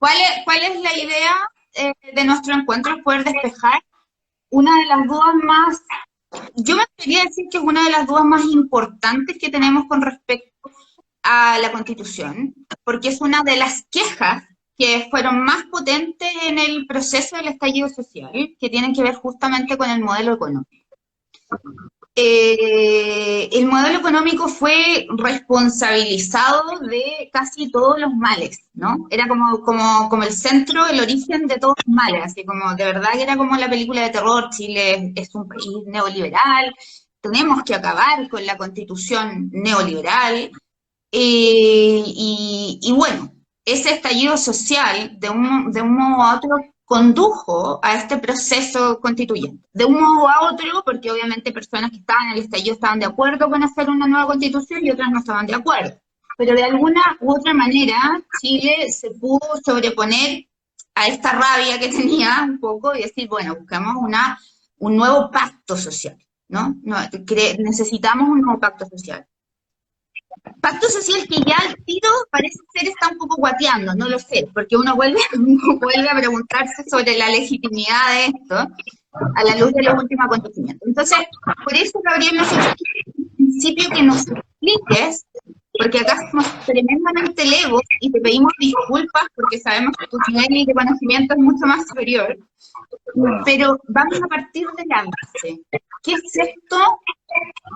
¿Cuál es la idea de nuestro encuentro? Es poder despejar una de las dudas más, yo me atrevería a decir que es una de las dudas más importantes que tenemos con respecto a la Constitución, porque es una de las quejas que fueron más potentes en el proceso del estallido social, que tienen que ver justamente con el modelo económico. El modelo económico fue responsabilizado de casi todos los males, ¿no? Era como el centro, el origen de todos los males, así como de verdad que era como la película de terror, Chile es un país neoliberal, tenemos que acabar con la constitución neoliberal, y bueno, ese estallido social, de un modo a otro, condujo a este proceso constituyente. De un modo a otro, porque obviamente personas que estaban en el estallido estaban de acuerdo con hacer una nueva constitución y otras no estaban de acuerdo. Pero de alguna u otra manera, Chile se pudo sobreponer a esta rabia que tenía un poco y decir, bueno, buscamos un nuevo pacto social, ¿no? Necesitamos un nuevo pacto social. Pacto social que ya al tiro parece ser está un poco guateando, no lo sé, porque vuelve a preguntarse sobre la legitimidad de esto a la luz de los últimos acontecimientos. Entonces, por eso, Gabriel, nosotros en principio que nos expliques, porque acá somos tremendamente legos y te pedimos disculpas porque sabemos que tu nivel de conocimiento es mucho más superior, pero vamos a partir de la base. ¿Qué es esto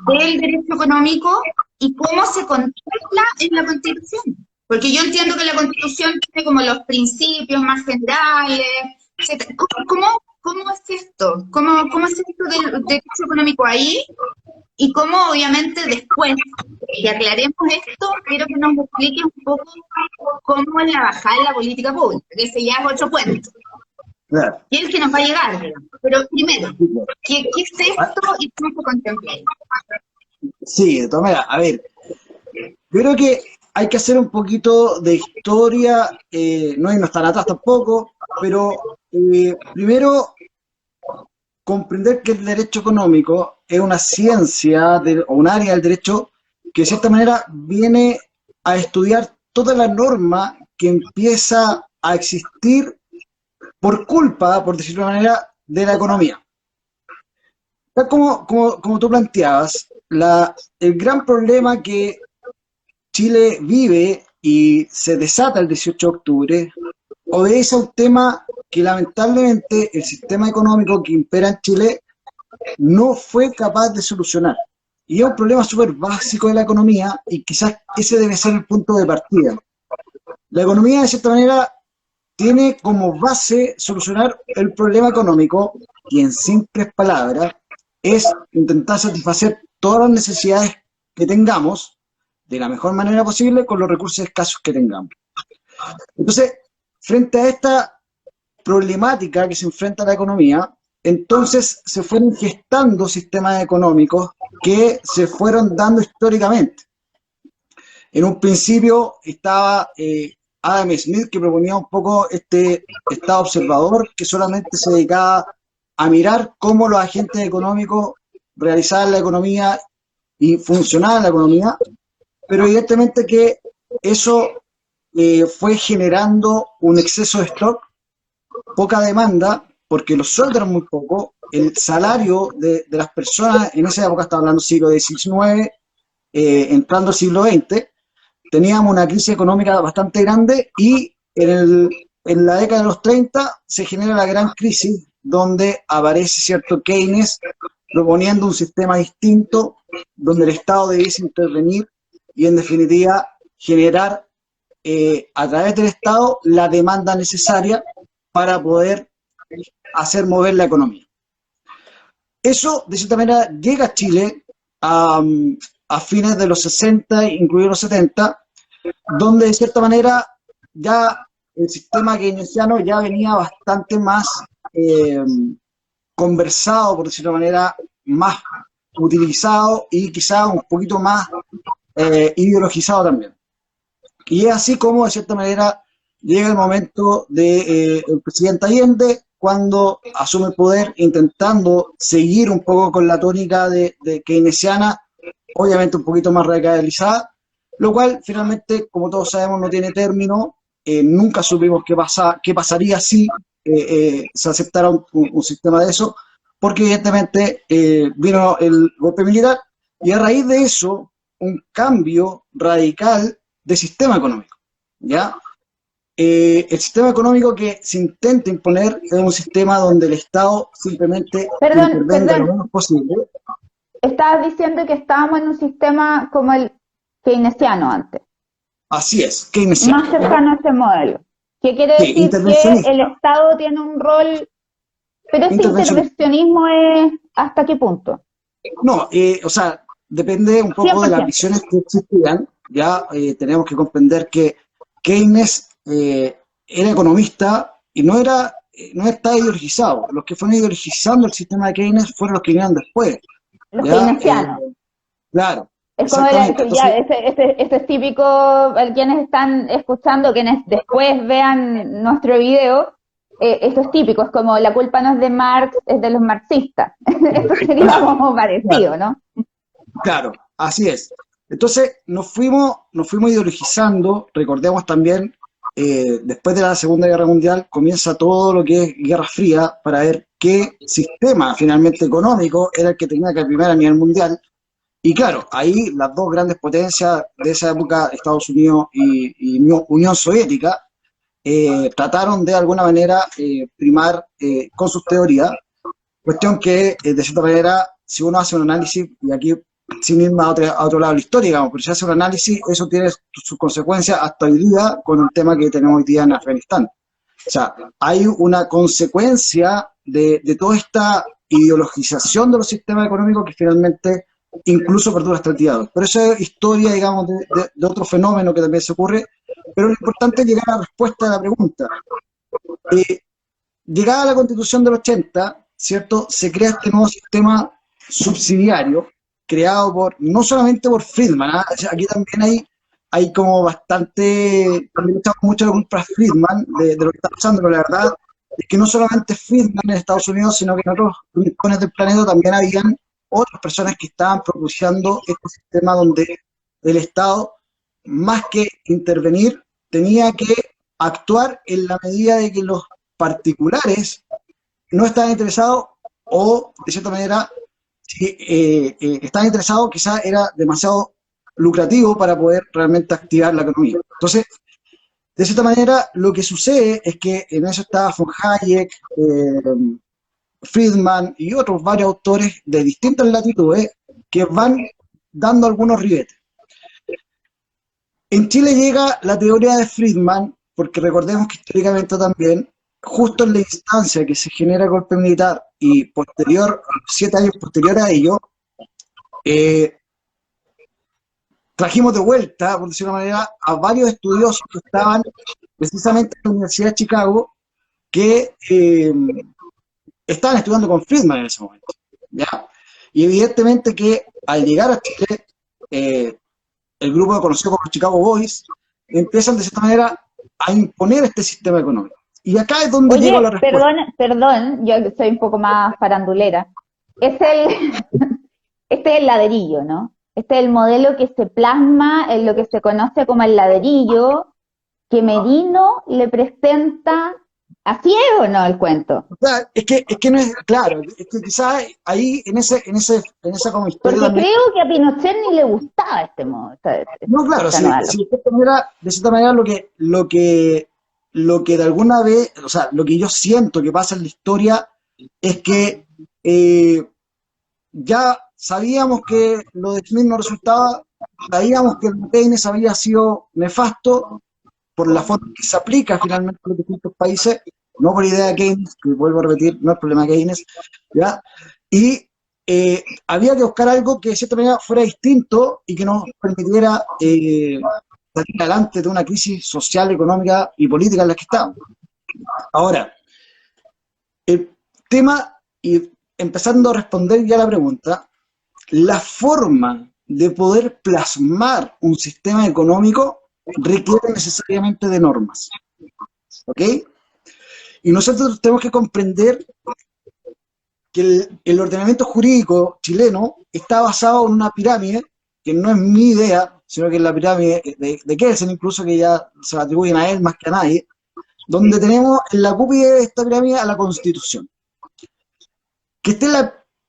del derecho económico y cómo se contempla en la Constitución? Porque yo entiendo que la Constitución tiene como los principios más generales, etc. ¿Cómo es esto? ¿Cómo es esto del derecho económico ahí? Y cómo, obviamente, después que aclaremos esto, quiero que nos explique un poco cómo es la bajada de la política pública, que ese ya es otro cuento. Claro. Y es que nos va a llegar, digamos. Pero primero, ¿qué es esto y cómo se contempla? Sí, de todas maneras, a ver, yo creo que hay que hacer un poquito de historia, no irnos tan atrás tampoco, pero primero comprender que el derecho económico es una ciencia o un área del derecho que de cierta manera viene a estudiar toda la norma que empieza a existir por culpa, por decirlo de una manera, de la economía. Tal como tú planteabas, el gran problema que Chile vive y se desata el 18 de octubre obedece a un tema que lamentablemente el sistema económico que impera en Chile no fue capaz de solucionar. Y es un problema súper básico de la economía y quizás ese debe ser el punto de partida. La economía, de cierta manera, tiene como base solucionar el problema económico y, en simples palabras, es intentar satisfacer todas las necesidades que tengamos de la mejor manera posible con los recursos escasos que tengamos. Entonces, frente a esta problemática que se enfrenta la economía, entonces se fueron gestando sistemas económicos que se fueron dando históricamente. En un principio estaba Adam Smith, que proponía un poco este estado observador que solamente se dedicaba a mirar cómo los agentes económicos realizaban la economía y funcionaba la economía, pero evidentemente que eso fue generando un exceso de stock, poca demanda, porque los sueldos eran muy pocos, el salario de las personas, en esa época, estaba hablando del siglo XIX, entrando al siglo XX, teníamos una crisis económica bastante grande y en la década de los 30 se genera la gran crisis donde aparece cierto Keynes proponiendo un sistema distinto donde el Estado debiese intervenir y en definitiva generar a través del Estado la demanda necesaria para poder hacer mover la economía. Eso, de cierta manera, llega a Chile a fines de los 60, incluidos los 70, donde de cierta manera ya el sistema keynesiano ya venía bastante más conversado, por decirlo de una manera, más utilizado y quizá un poquito más ideologizado también. Y es así como, de cierta manera, llega el momento del presidente Allende, cuando asume el poder, intentando seguir un poco con la tónica de keynesiana, obviamente un poquito más radicalizada, lo cual finalmente, como todos sabemos, no tiene término, nunca supimos qué pasaría si se aceptara un sistema de eso, porque evidentemente vino el golpe militar y a raíz de eso un cambio radical de sistema económico, ¿ya? El sistema económico que se intenta imponer es un sistema donde el Estado simplemente intervenga lo menos posible. Estabas diciendo que estábamos en un sistema como el keynesiano antes. Así es, keynesiano. Más cercano a ese modelo. ¿Qué quiere decir? Que el Estado tiene un rol, pero ese intervencionismo es ¿hasta qué punto? No, o sea, depende un poco 100%. De las visiones que existían. Ya tenemos que comprender que Keynes era economista y no está ideologizado. Los que fueron ideologizando el sistema de Keynes fueron los que vinieron después. Los keynesianos. Claro. Es como ese es típico, quienes están escuchando, quienes después vean nuestro video, esto es típico, es como la culpa no es de Marx, es de los marxistas. Esto sería como parecido, ¿no? Claro, así es. Entonces nos fuimos ideologizando. Recordemos también, después de la Segunda Guerra Mundial comienza todo lo que es Guerra Fría para ver qué sistema finalmente económico era el que tenía que primar a nivel mundial. Y claro, ahí las dos grandes potencias de esa época, Estados Unidos y Unión Soviética, trataron de alguna manera primar con sus teorías, cuestión que de cierta manera, si uno hace un análisis, y aquí sin irme a otro lado de la historia, digamos, pero si hace un análisis, eso tiene sus consecuencias hasta hoy día con el tema que tenemos hoy día en Afganistán. O sea, hay una consecuencia de toda esta ideologización de los sistemas económicos que finalmente incluso perdura hasta el día de hoy. Pero eso es historia, digamos, de otro fenómeno que también se ocurre, pero lo importante es llegar a la respuesta de la pregunta. Llegada a la Constitución del 80, ¿cierto?, se crea este nuevo sistema subsidiario, creado no solamente por Friedman, aquí también hay como bastante, también echamos mucho la culpa a Friedman de lo que está pasando, pero la verdad es que no solamente Friedman en Estados Unidos, sino que en otros rincones del planeta también habían otras personas que estaban propiciando este sistema donde el Estado, más que intervenir, tenía que actuar en la medida de que los particulares no estaban interesados o, de cierta manera, si estaban interesados, quizás era demasiado lucrativo para poder realmente activar la economía. Entonces, de cierta manera, lo que sucede es que en eso estaba von Hayek, Friedman y otros varios autores de distintas latitudes que van dando algunos ribetes. En Chile llega la teoría de Friedman, porque recordemos que históricamente también, justo en la instancia que se genera el golpe militar y 7 años posterior a ello, trajimos de vuelta, por decirlo de una manera, a varios estudiosos que estaban precisamente en la Universidad de Chicago, que estaban estudiando con Friedman en ese momento, ¿ya? Y evidentemente que al llegar a Chile, el grupo conocido como Chicago Boys empiezan de cierta manera a imponer este sistema económico. Y acá es donde llega la respuesta. Perdón, yo soy un poco más farandulera. Este es el ladrillo, ¿no? Este es el modelo que se plasma en lo que se conoce como el ladrillo, que Merino le presenta. ¿Así es o no el cuento? O sea, es que no es claro, es que quizás ahí en esa como historia. Porque también, creo que a Pinochet ni le gustaba este modo. No, claro, de cierta manera lo que de alguna vez, o sea, lo que yo siento que pasa en la historia es que ya sabíamos que lo de Smith no resultaba, sabíamos que el Keynes había sido nefasto por la forma que se aplica finalmente en los distintos países, no por idea de Keynes, que vuelvo a repetir, no es problema de Keynes, ¿ya? Y había que buscar algo que de cierta manera fuera distinto y que nos permitiera salir adelante de una crisis social, económica y política en la que estamos. Ahora, el tema, y empezando a responder ya la pregunta, la forma de poder plasmar un sistema económico requiere necesariamente de normas, ¿ok? Y nosotros tenemos que comprender que el ordenamiento jurídico chileno está basado en una pirámide, que no es mi idea, sino que es la pirámide de Kelsen, incluso, que ya se la atribuyen a él más que a nadie, donde tenemos en la cúspide de esta pirámide a la Constitución. Que esté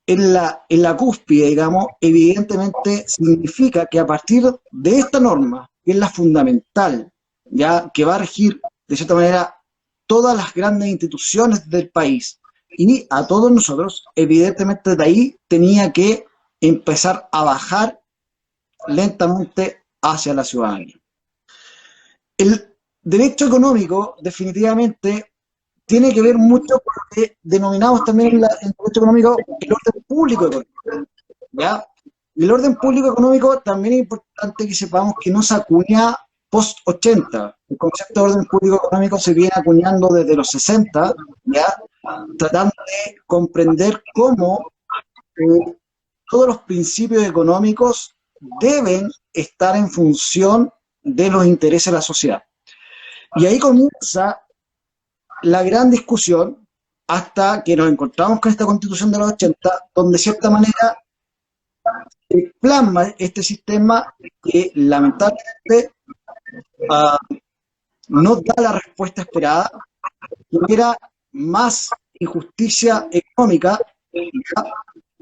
en la cúspide, digamos, evidentemente significa que a partir de esta norma, que es la fundamental, ya que va a regir, de cierta manera, todas las grandes instituciones del país, y a todos nosotros, evidentemente de ahí tenía que empezar a bajar lentamente hacia la ciudadanía. El derecho económico, definitivamente, tiene que ver mucho con lo que denominamos también en el derecho económico el orden público económico, ¿ya? Y el orden público económico también es importante que sepamos que no se acuña post-80. El concepto de orden público económico se viene acuñando desde los 60, ¿ya? Tratando de comprender cómo todos los principios económicos deben estar en función de los intereses de la sociedad. Y ahí comienza la gran discusión hasta que nos encontramos con esta Constitución de los 80, donde de cierta manera se plasma este sistema que lamentablemente no da la respuesta esperada, genera más injusticia económica,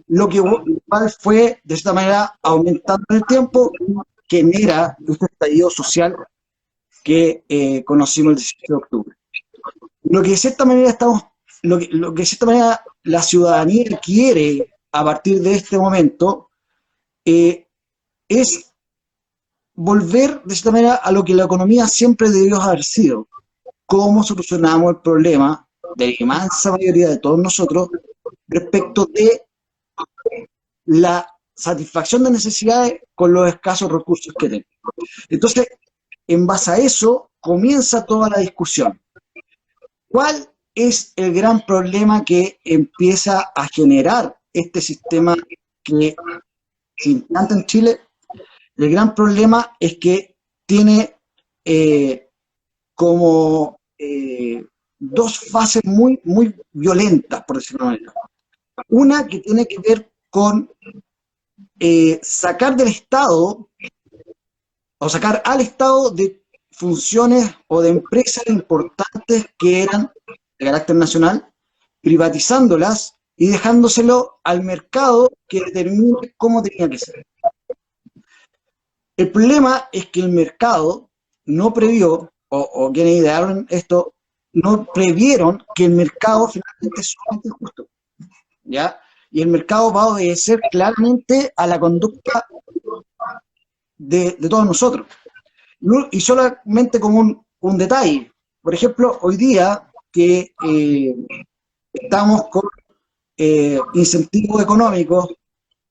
lo que igual fue de cierta manera aumentando en el tiempo, genera este estallido social que conocimos el 17 de octubre. Lo que de cierta manera lo que de cierta manera la ciudadanía quiere a partir de este momento es volver de cierta manera a lo que la economía siempre debió haber sido. Cómo solucionamos el problema de la inmensa mayoría de todos nosotros respecto de la satisfacción de necesidades con los escasos recursos que tenemos. Entonces, en base a eso, comienza toda la discusión. ¿Cuál es el gran problema que empieza a generar este sistema que se implanta en Chile? El gran problema es que tiene como dos fases muy violentas, por decirlo de una manera. Una que tiene que ver con sacar del Estado, o sacar al Estado de funciones o de empresas importantes que eran de carácter nacional, privatizándolas y dejándoselo al mercado que determine cómo tenía que ser. El problema es que el mercado no previó, o quienes idearon esto, no previeron que el mercado finalmente es sumamente injusto, ¿ya? Y el mercado va a obedecer claramente a la conducta de todos nosotros. Y solamente como un detalle, por ejemplo, hoy día que estamos con incentivos económicos,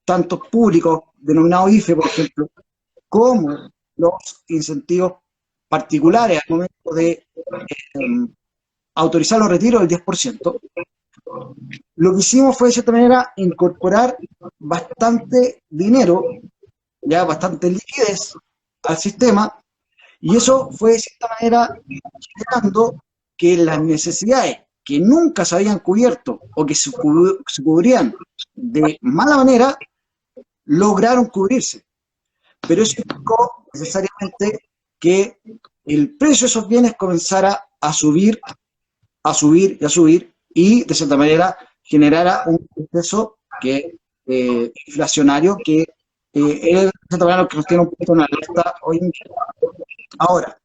tanto públicos, denominados IFE, por ejemplo, como los incentivos particulares al momento de autorizar los retiros del 10%, lo que hicimos fue de cierta manera incorporar bastante dinero, ya bastante liquidez al sistema, y eso fue de cierta manera generando que las necesidades que nunca se habían cubierto o que se cubrían de mala manera, lograron cubrirse. Pero eso implicó necesariamente que el precio de esos bienes comenzara a subir, a subir y a subir, y de cierta manera generara un proceso inflacionario que es de cierta manera lo que nos tiene un poquito en alerta hoy en día. Ahora,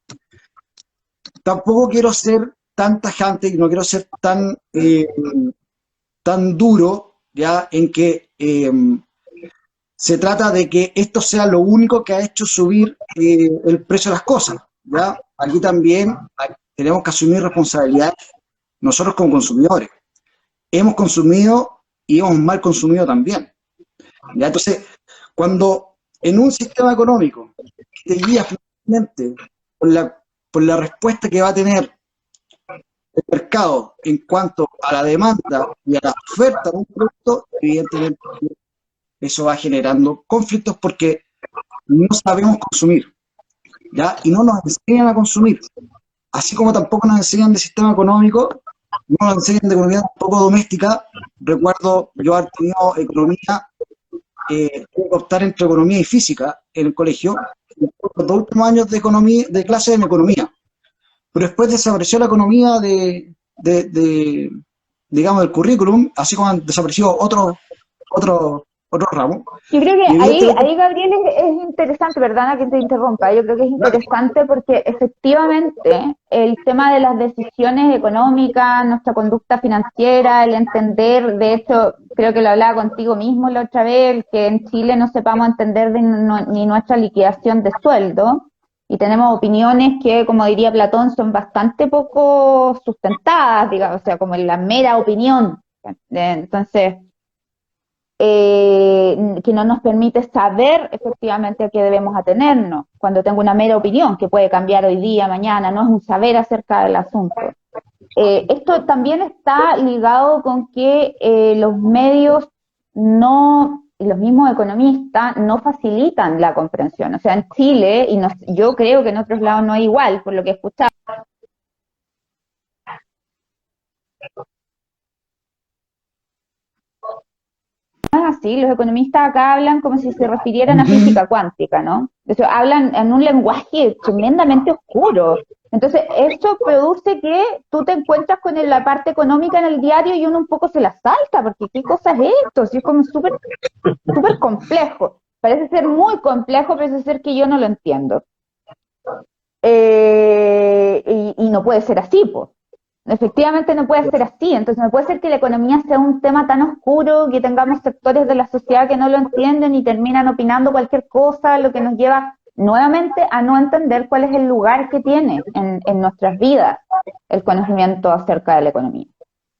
tampoco quiero ser tan tajante y no quiero ser tan duro, ya, en que se trata de que esto sea lo único que ha hecho subir el precio de las cosas, ¿ya? Aquí también tenemos que asumir responsabilidades nosotros como consumidores. Hemos consumido y hemos mal consumido también, ¿ya? Entonces, cuando en un sistema económico que te guía finalmente por la respuesta que va a tener el mercado en cuanto a la demanda y a la oferta de un producto, evidentemente eso va generando conflictos porque no sabemos consumir, ¿ya? Y no nos enseñan a consumir. Así como tampoco nos enseñan de sistema económico, no nos enseñan de economía tampoco doméstica. Recuerdo yo haber tenido economía, tuve que optar entre economía y física en el colegio, los 2 últimos años de economía, de clase en economía, pero después desapareció la economía digamos, del currículum, así como han desaparecido otros ramos. Yo creo Y que evidentemente, ahí Gabriel, es interesante, perdona que te interrumpa, yo creo que es interesante porque efectivamente el tema de las decisiones económicas, nuestra conducta financiera, el entender, de hecho, creo que lo hablaba contigo mismo la otra vez, el que en Chile no sepamos entender ni nuestra liquidación de sueldo, y tenemos opiniones que, como diría Platón, son bastante poco sustentadas, digamos, o sea, como en la mera opinión. Entonces, que no nos permite saber efectivamente a qué debemos atenernos, cuando tengo una mera opinión que puede cambiar hoy día, mañana, no es un saber acerca del asunto. Esto también está ligado con que los medios los mismos economistas no facilitan la comprensión. O sea, en Chile, y yo creo que en otros lados no es igual, por lo que he escuchado, así, los economistas acá hablan como si se refirieran a física cuántica, ¿no? O sea, hablan en un lenguaje tremendamente oscuro. Entonces, eso produce que tú te encuentras con la parte económica en el diario y uno un poco se la salta, porque ¿qué cosa es esto? Si es como súper súper complejo. Parece ser muy complejo, parece ser que yo no lo entiendo. Y no puede ser así, pues. Efectivamente no puede ser así, entonces no puede ser que la economía sea un tema tan oscuro, que tengamos sectores de la sociedad que no lo entienden y terminan opinando cualquier cosa, lo que nos lleva nuevamente a no entender cuál es el lugar que tiene en nuestras vidas el conocimiento acerca de la economía.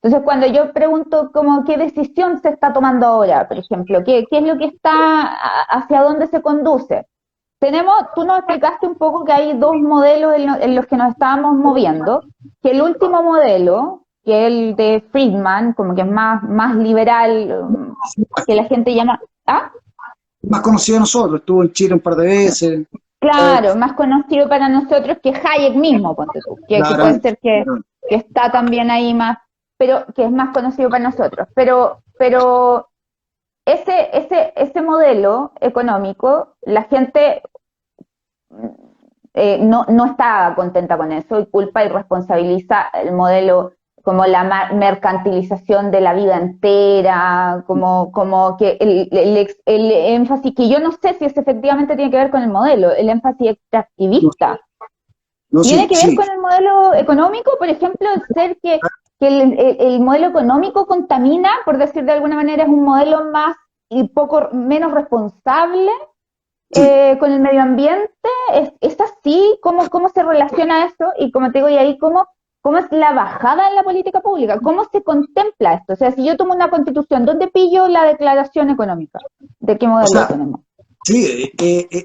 Entonces, cuando yo pregunto como qué decisión se está tomando ahora, por ejemplo, qué es lo que hacia dónde se conduce, tú nos explicaste un poco que hay dos modelos en los que nos estábamos moviendo, que el último modelo, que es el de Friedman, como que es más liberal, que la gente llama, ¿ah? más conocido de nosotros, estuvo en Chile un par de veces. Claro, más conocido para nosotros que Hayek mismo, ponte tú, que puede ser que está también ahí más, pero que es más conocido para nosotros. Pero ese modelo económico, la gente no está contenta con eso y culpa y responsabiliza el modelo como la mercantilización de la vida entera, como que el énfasis, que yo no sé si eso efectivamente tiene que ver con el modelo, el énfasis extractivista. ¿Tiene que ver con el modelo económico? Por ejemplo, el ser que el modelo económico contamina, por decir de alguna manera, es un modelo menos responsable con el medio ambiente. ¿Es así? ¿Cómo se relaciona eso? Y como te digo, y ahí, ¿cómo es la bajada en la política pública? ¿Cómo se contempla esto? O sea, si yo tomo una constitución, ¿dónde pillo la declaración económica? ¿De qué modelo tenemos? Sí,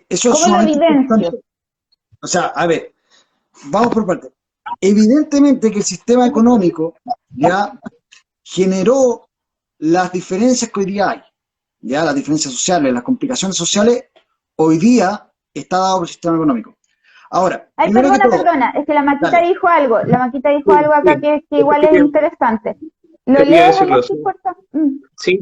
eso es ¿Cómo lo evidencio? O sea, a ver, vamos por partes. Evidentemente que el sistema económico ya generó las diferencias que hoy día hay, ya las diferencias sociales, las complicaciones sociales, hoy día está dado por el sistema económico. Ahora, ay, perdona, es que la Maquita dijo algo, acá que igual es interesante. ¿Lo lees, Alexis, por favor? Sí,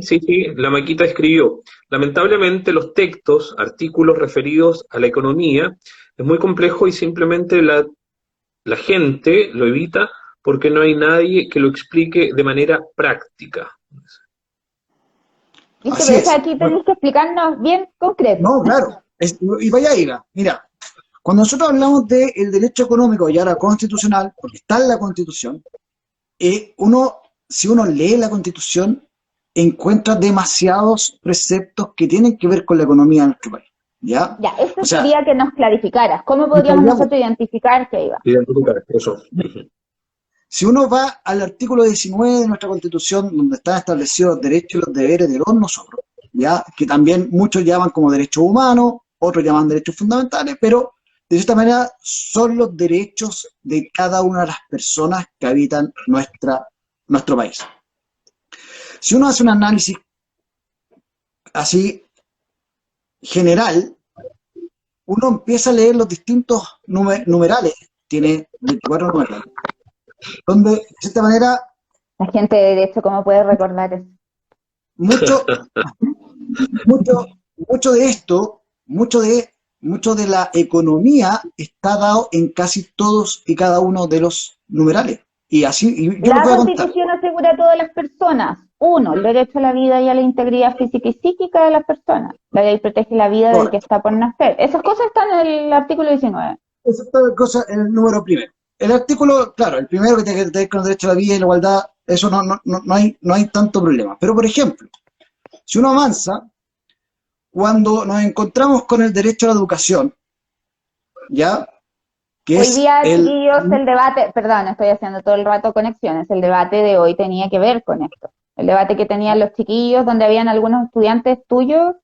la Maquita escribió: lamentablemente los textos, artículos referidos a la economía, es muy complejo y simplemente la gente lo evita porque no hay nadie que lo explique de manera práctica. Listo, pero aquí tenés que explicarnos bien concreto. No, claro, y vaya a ir, mira, cuando nosotros hablamos del derecho económico y ahora constitucional, porque está en la Constitución, si uno lee la Constitución, encuentra demasiados preceptos que tienen que ver con la economía de nuestro país. ¿Ya? Esto sería que nos clarificaras. ¿Cómo podríamos nosotros identificar qué iba? Identificar, eso. Si uno va al artículo 19 de nuestra Constitución, donde están establecidos los derechos y los deberes de todos nosotros, ¿ya? Que también muchos llaman como derechos humanos, otros llaman derechos fundamentales, pero de cierta manera son los derechos de cada una de las personas que habitan nuestro país. Si uno hace un análisis así general, uno empieza a leer los distintos numerales, tiene 24 numerales, donde de cierta manera... La gente de derecho, ¿cómo puede recordar eso? Mucho de mucho de la economía está dado en casi todos y cada uno de los numerales. Y así, y yo lo La voy a contar. Constitución asegura a todas las personas, uno, el derecho a la vida y a la integridad física y psíquica de las personas. La ley protege la vida del que está por nacer. Esas cosas están en el artículo 19. Esa es la cosa en el número primero. El artículo, claro, el primero que tiene que ver con el derecho a la vida y la igualdad, eso no hay tanto problema. Pero, por ejemplo, si uno avanza, cuando nos encontramos con el derecho a la educación, ¿ya? Que Hoy es día, chiquillos, el debate, perdón, estoy haciendo todo el rato conexiones, el debate de hoy tenía que ver con esto. El debate que tenían los chiquillos, donde habían algunos estudiantes tuyos,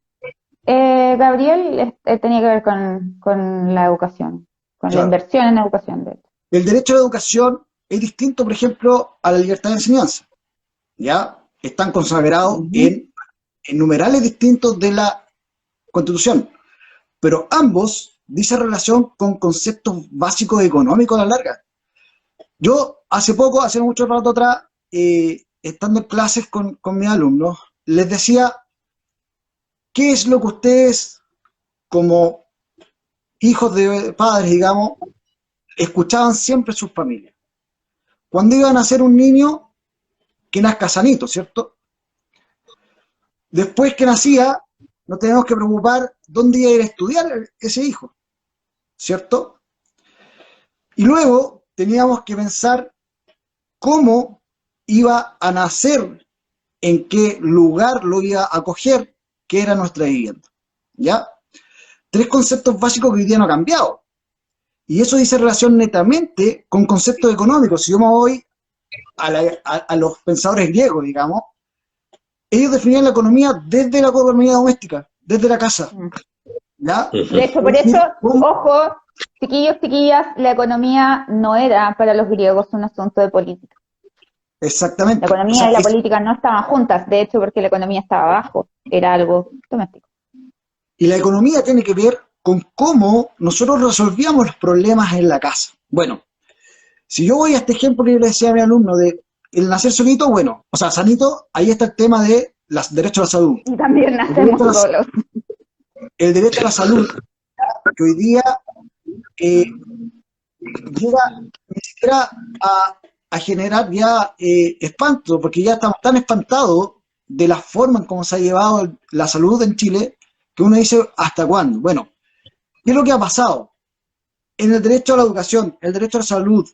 Gabriel, tenía que ver con la educación, con la claro, inversión en educación, de hecho. el derecho a la educación es distinto, por ejemplo, a la libertad de enseñanza, ¿ya? Están consagrados en numerales distintos de la Constitución, pero ambos dicen relación con conceptos básicos económicos a la larga. Yo hace poco, hace mucho rato atrás, estando en clases con mis alumnos, les decía, ¿qué es lo que ustedes, como hijos de padres, digamos, escuchaban siempre en sus familias? Cuando iban a ser un niño, que nazca sanito, ¿cierto? Después que nacía, nos tenemos que preocupar dónde iba a ir a estudiar ese hijo, ¿cierto? Y luego teníamos que pensar cómo iba a nacer, en qué lugar lo iba a acoger, qué era nuestra vivienda, ¿ya? Tres conceptos básicos que hoy día no han cambiado. Y eso dice relación netamente con conceptos económicos. Si yo me voy a los pensadores griegos, digamos, ellos definían la economía desde la economía doméstica, desde la casa, ¿ya? De hecho, por eso, ojo, chiquillos, chiquillas, la economía no era para los griegos un asunto de política. Exactamente. La economía y la política no estaban juntas, de hecho, porque la economía estaba abajo, era algo doméstico. Y la economía tiene que ver con cómo nosotros resolvíamos los problemas en la casa. Bueno, si yo voy a este ejemplo que yo le decía a mi alumno de el nacer solito, bueno, o sea, sanito, ahí está el tema de los derechos a la salud. Y también nacemos solos. El derecho a la salud, que hoy día llega ni siquiera a generar ya espanto, porque ya estamos tan espantados de la forma en cómo se ha llevado la salud en Chile, que uno dice, ¿hasta cuándo? Bueno, ¿qué es lo que ha pasado? En el derecho a la educación, el derecho a la salud,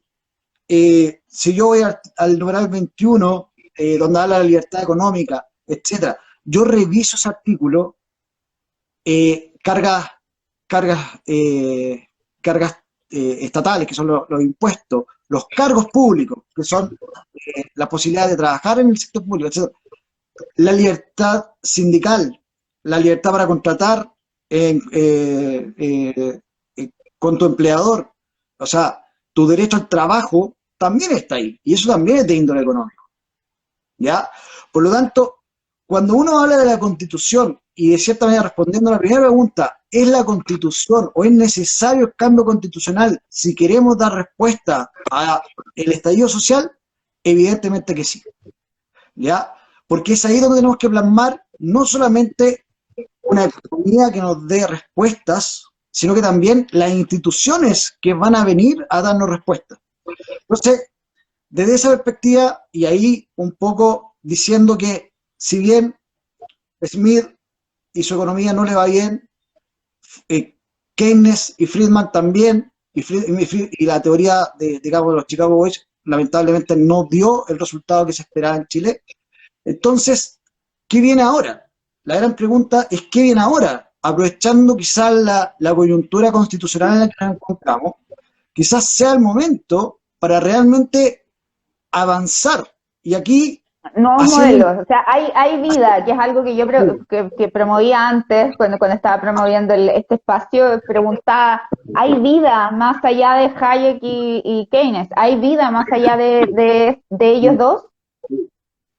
si yo voy al numeral 21, donde habla de la libertad económica, etcétera, yo reviso ese artículo, cargas estatales, que son los impuestos, los cargos públicos, que son la posibilidad de trabajar en el sector público, etc. La libertad sindical, la libertad para contratar con tu empleador, o sea, tu derecho al trabajo también está ahí, y eso también es de índole económico, ¿ya? Por lo tanto, cuando uno habla de la Constitución, y de cierta manera respondiendo a la primera pregunta, ¿es la Constitución o es necesario el cambio constitucional si queremos dar respuesta al estallido social? Evidentemente que sí, ¿ya? Porque es ahí donde tenemos que plasmar no solamente una economía que nos dé respuestas, sino que también las instituciones que van a venir a darnos respuestas. Entonces, desde esa perspectiva, y ahí un poco diciendo que si bien Smith y su economía no le va bien, Keynes y Friedman también, y la teoría digamos, de los Chicago Boys lamentablemente no dio el resultado que se esperaba en Chile. Entonces, ¿qué viene ahora? La gran pregunta es ¿qué viene ahora? Aprovechando quizás la coyuntura constitucional en la que nos encontramos, quizás sea el momento para realmente avanzar. Y aquí nuevos modelos, o sea, hay vida, que es algo que yo que promovía antes, cuando estaba promoviendo este espacio, preguntaba, ¿hay vida más allá de Hayek y Keynes? ¿Hay vida más allá de ellos dos?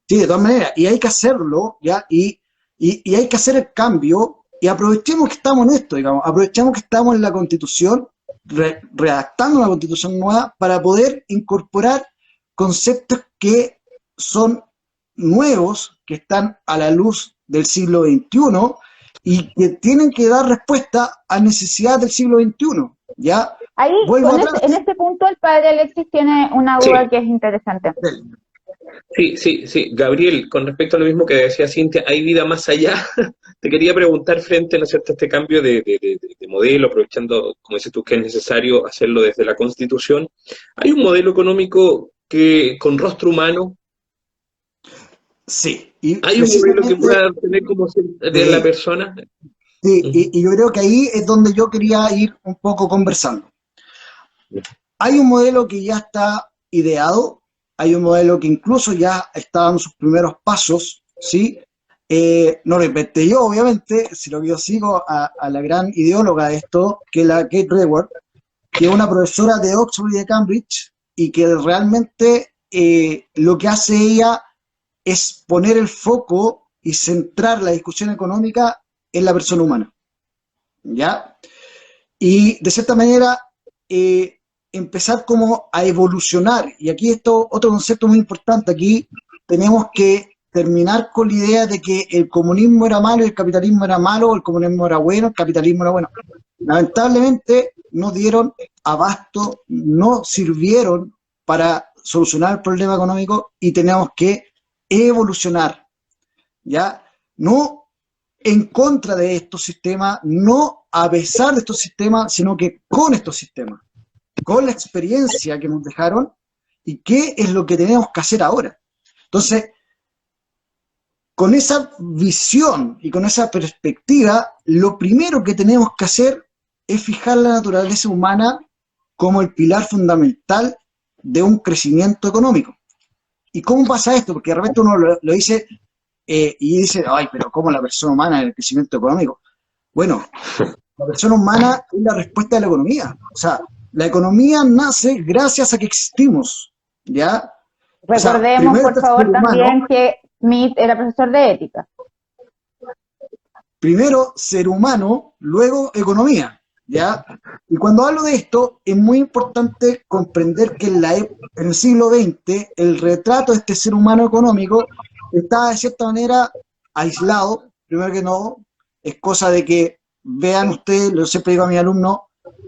Sí, de todas maneras, y hay que hacerlo, ¿ya? Y hay que hacer el cambio, y aprovechemos que estamos en esto, digamos, aprovechemos que estamos en la Constitución, redactando una Constitución nueva, para poder incorporar conceptos que son nuevos, que están a la luz del siglo XXI y que tienen que dar respuesta a necesidades del siglo XXI. ¿Ya? Ahí, Vuelvo atrás. en este punto, el padre Alexis tiene una Sí, duda que es interesante. sí. Gabriel, con respecto a lo mismo que decía Cintia, ¿hay vida más allá? Te quería preguntar frente, ¿no es cierto?, a este cambio de modelo, aprovechando, como dices tú, que es necesario hacerlo desde la Constitución. ¿Hay un modelo económico que con rostro humano? Sí, y ¿Hay un modelo que precisamente, pueda tener como ser de la sí, persona? sí, Ujú. y yo creo que ahí es donde yo quería ir un poco conversando. Hay un modelo que ya está ideado, hay un modelo que incluso ya está dando sus primeros pasos, ¿sí? No lo inventé yo, obviamente, sino que yo sigo a la gran ideóloga de esto, que es la Kate Raworth, que es una profesora de Oxford y de Cambridge, y que realmente lo que hace ella es poner el foco y centrar la discusión económica en la persona humana, ¿ya? Y de cierta manera empezar como a evolucionar. Y aquí esto, otro concepto muy importante, aquí tenemos que terminar con la idea de que el comunismo era malo, el capitalismo era malo, el comunismo era bueno, el capitalismo era bueno. Lamentablemente no dieron abasto, no sirvieron para solucionar el problema económico y tenemos que evolucionar, ¿ya? No en contra de estos sistemas, no a pesar de estos sistemas, sino que con estos sistemas, con la experiencia que nos dejaron y qué es lo que tenemos que hacer ahora. Entonces, con esa visión y con esa perspectiva, lo primero que tenemos que hacer es fijar la naturaleza humana como el pilar fundamental de un crecimiento económico. ¿Y cómo pasa esto? Porque de repente uno lo dice y dice, ay, pero ¿cómo la persona humana en el crecimiento económico? Bueno, la persona humana es la respuesta de la economía. O sea, la economía nace gracias a que existimos, ¿ya? O sea, Recordemos, primero por está el ser favor, humano, también que Smith era profesor de ética. primero ser humano, luego economía, ¿ya? Y cuando hablo de esto, es muy importante comprender que en el siglo XX el retrato de este ser humano económico está de cierta manera aislado, primero que no, es cosa de que vean ustedes, lo siempre digo a mis alumnos,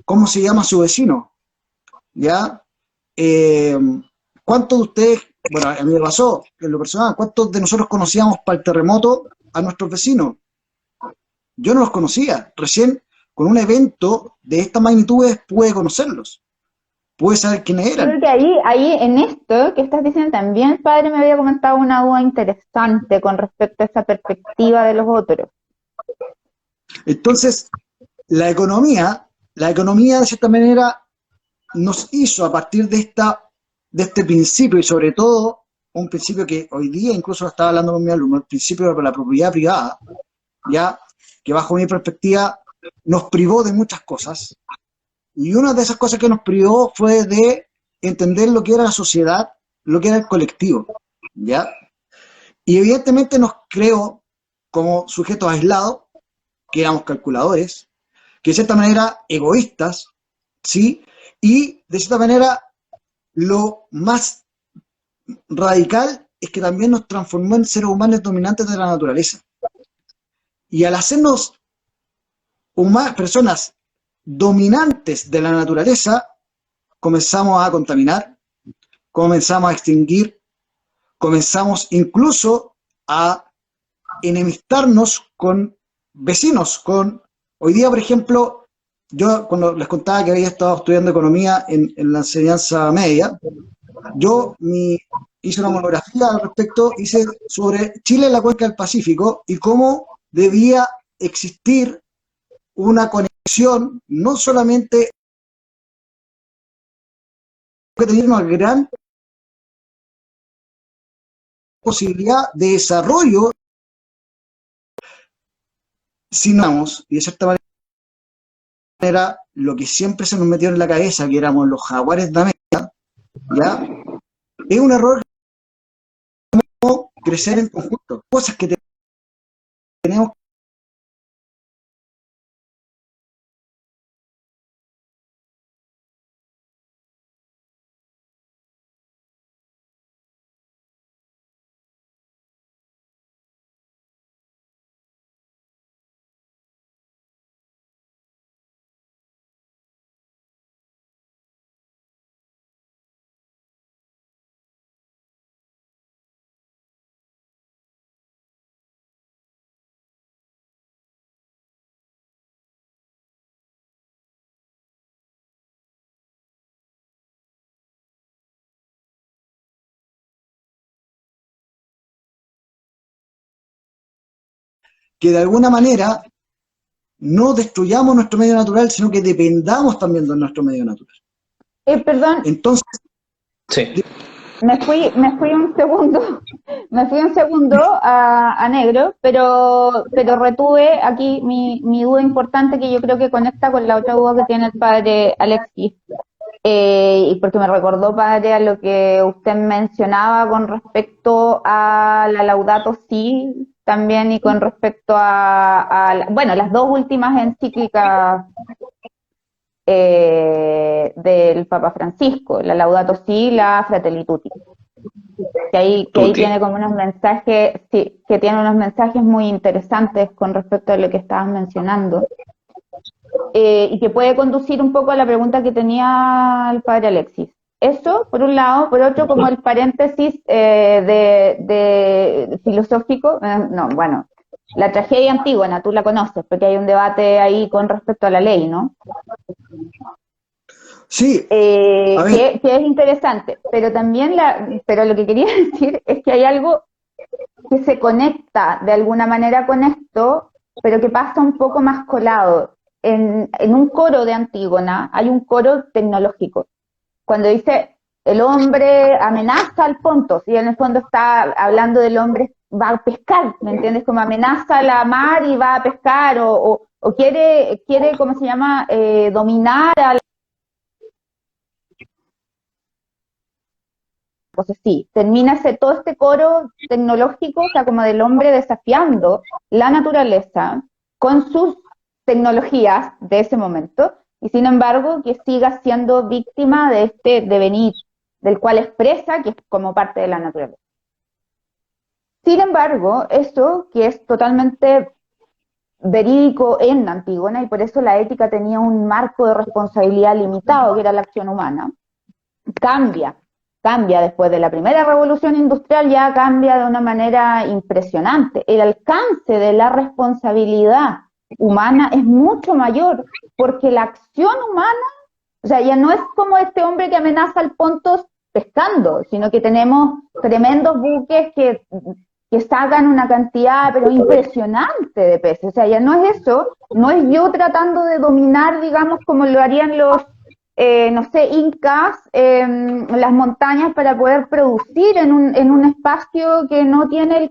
cómo se llama su vecino, ¿ya? Eh, ¿Cuántos de ustedes, bueno, a mí me pasó, en lo personal, cuántos de nosotros conocíamos para el terremoto a nuestros vecinos? Yo no los conocía. Recién con un evento de esta magnitud pude conocerlos, pude saber quiénes Yo creo eran. que ahí en esto que estás diciendo también, el padre me había comentado una duda interesante con respecto a esa perspectiva de los otros. Entonces, la economía de cierta manera nos hizo a partir de este principio y sobre todo un principio que hoy día incluso lo estaba hablando con mi alumno, el principio de la propiedad privada, ya que bajo mi perspectiva nos privó de muchas cosas. Y una de esas cosas que nos privó fue de entender lo que era la sociedad, lo que era el colectivo, ¿ya? Y evidentemente nos creó como sujetos aislados, que éramos calculadores, que de cierta manera egoístas, ¿sí? Y de cierta manera lo más radical es que también nos transformó en seres humanos dominantes de la naturaleza. Y al hacernos personas dominantes de la naturaleza, comenzamos a contaminar, comenzamos a extinguir, comenzamos incluso a enemistarnos con vecinos, con hoy día, por ejemplo, yo cuando les contaba que había estado estudiando economía en la enseñanza media, hice una monografía al respecto, hice sobre Chile en la cuenca del Pacífico y cómo debía existir una conexión, no solamente que tenía una gran posibilidad de desarrollo, sino, y de cierta manera, lo que siempre se nos metió en la cabeza, que éramos los jaguares de América, ¿ya? Es un error crecer en conjunto, cosas que tenemos que de alguna manera no destruyamos nuestro medio natural, sino que dependamos también de nuestro medio natural. Perdón, Entonces, Sí. me fui un segundo, a negro, pero retuve aquí mi duda importante que yo creo que conecta con la otra duda que tiene el padre Alexis. Y porque me recordó, padre, a lo que usted mencionaba con respecto a la Laudato Si, también, y con respecto bueno, las dos últimas encíclicas del Papa Francisco, la Laudato Si y la Fratelli Tutti, que ahí tiene como unos mensajes, sí, que tiene unos mensajes muy interesantes con respecto a lo que estabas mencionando. Y que puede conducir un poco a la pregunta que tenía el padre Alexis. Eso, por un lado. Por otro, como el paréntesis de filosófico, no, bueno, la tragedia Antígona, tú la conoces, porque hay un debate ahí con respecto a la ley, ¿no? sí, Que es interesante, pero también pero lo que quería decir es que hay algo que se conecta de alguna manera con esto, pero que pasa un poco más colado. En un coro de Antígona hay un coro tecnológico. Cuando dice el hombre amenaza al Pontos, y en el fondo está hablando del hombre va a pescar, ¿me entiendes? Como amenaza la mar y va a pescar, o quiere, ¿cómo se llama? Dominar a la... Pues sí, termina todo este coro tecnológico, o sea, como del hombre desafiando la naturaleza con sus tecnologías de ese momento, y sin embargo que siga siendo víctima de este devenir, del cual expresa que es como parte de la naturaleza. Sin embargo, eso que es totalmente verídico en Antígona, y por eso la ética tenía un marco de responsabilidad limitado, que era la acción humana, cambia después de la primera revolución industrial, ya cambia de una manera impresionante. El alcance de la responsabilidad humana es mucho mayor, porque la acción humana, o sea, ya no es como este hombre que amenaza al Pontos pescando, sino que tenemos tremendos buques que sacan una cantidad pero impresionante de peces. O sea, ya no es eso, no es yo tratando de dominar, digamos, como lo harían los no sé, incas, las montañas para poder producir en un espacio que no tiene